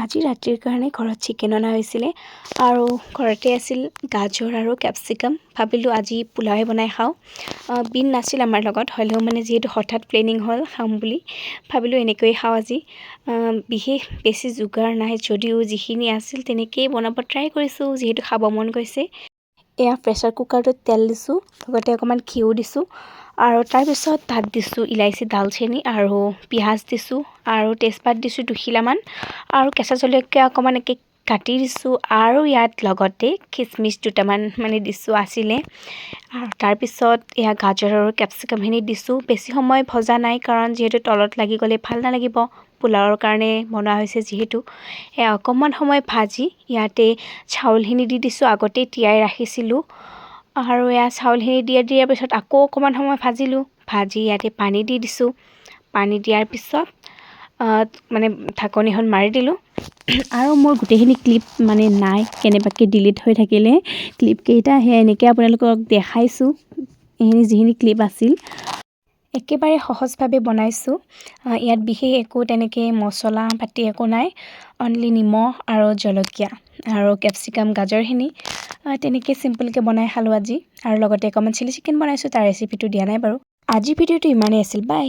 আজি ৰাতিৰ কাৰণে ঘৰত চিকেন অনা হৈছিলে আৰু ঘৰতে আছিল গাজৰ আৰু কেপচিকাম। ভাবিলোঁ আজি পোলাওৱে বনাই খাওঁ। বিন নাছিল আমাৰ লগত, হ'লেও মানে যিহেতু হঠাৎ প্লেনিং হ'ল খাম বুলি ভাবিলোঁ এনেকৈয়ে খাওঁ আজি। বিশেষ বেছি যোগাৰ নাই যদিও যিখিনি আছিল তেনেকৈয়ে বনাব ট্ৰাই কৰিছোঁ, যিহেতু খাব মন গৈছে। এয়া প্ৰেছাৰ কুকাৰটোত তেল দিছোঁ, লগতে অকণমান ঘিউ দিছোঁ আৰু তাৰপিছত তাত দিছোঁ ইলাইচি, দালচেনি আৰু পিঁয়াজ দিছোঁ আৰু তেজপাত দিছোঁ 2 খিলামান আৰু কেঁচা জলকীয়া অকণমান কাটি দিছোঁ আৰু ইয়াত লগতে খিচমিচ দুটামান দিছোঁ আছিলে। আৰু তাৰপিছত এয়া গাজৰ আৰু কেপচিকামখিনি দিছোঁ। বেছি সময় ভজা নাই কাৰণ যিহেতু তলত লাগি গ'লে ভাল নালাগিব, পোলাওৰ কাৰণে বনোৱা হৈছে যিহেতু। এয়া অকণমান সময় ভাজি ইয়াতে চাউলখিনি দি দিছোঁ, আগতেই তিয়াই ৰাখিছিলোঁ আৰু এয়া চাউলখিনি দিয়াৰ পিছত আকৌ অকণমান সময় ভাজি ইয়াতে পানী দি দিছোঁ। পানী দিয়াৰ পিছত ঢাকনিখন মাৰি দিলোঁ আৰু মোৰ গোটেইখিনি ক্লিপ নাই, কেনেবাকৈ ডিলিট হৈ থাকিলে ক্লিপকেইটা সেই এনেকৈ আপোনালোকক দেখাইছোঁ। এইখিনি যিখিনি ক্লিপ আছিল একেবাৰে সহজভাৱে বনাইছোঁ। ইয়াত বিশেষ একো তেনেকৈ মছলা পাতি একো নাই, অনলি নিমখ আৰু জলকীয়া আৰু কেপচিকাম গাজৰখিনি তেনেকৈ চিম্পলকৈ বনাই খালোঁ আজি। আৰু লগতে অকণমান চিলি চিকেন বনাইছোঁ, তাৰ ৰেচিপিটো দিয়া নাই বাৰু। আজিৰ ভিডিঅ'টো ইমানেই আছিল, বাই।